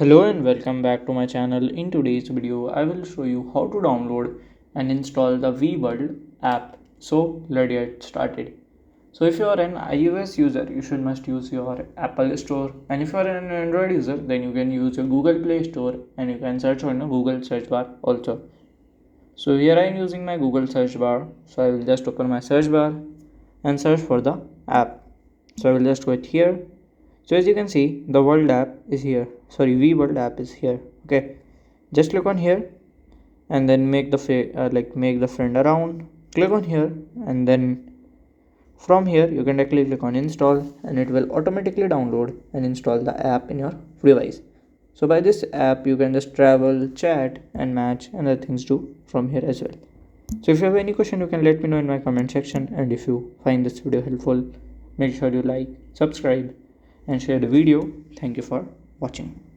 Hello and welcome back to my channel. In today's video, I will show you how to download and install the VWorld app. So let's get started. So if you are an iOS user, you should must use your Apple Store, and if you are an Android user, then you can use your Google Play Store and you can search on the Google search bar also. So here I am using my Google search bar. So I will just open my search bar and search for the app. So I will just go here. So as you can see, the world app is here. Sorry, VWorld app is here. Okay, just click on here and then make the friend around. Click on here and then from here you can directly click on install and it will automatically download and install the app in your device. So by this app you can just travel, chat and match and other things too from here as well. So if you have any question, you can let me know in my comment section, and if you find this video helpful, make sure you like, subscribe and share the video. Thank you for watching.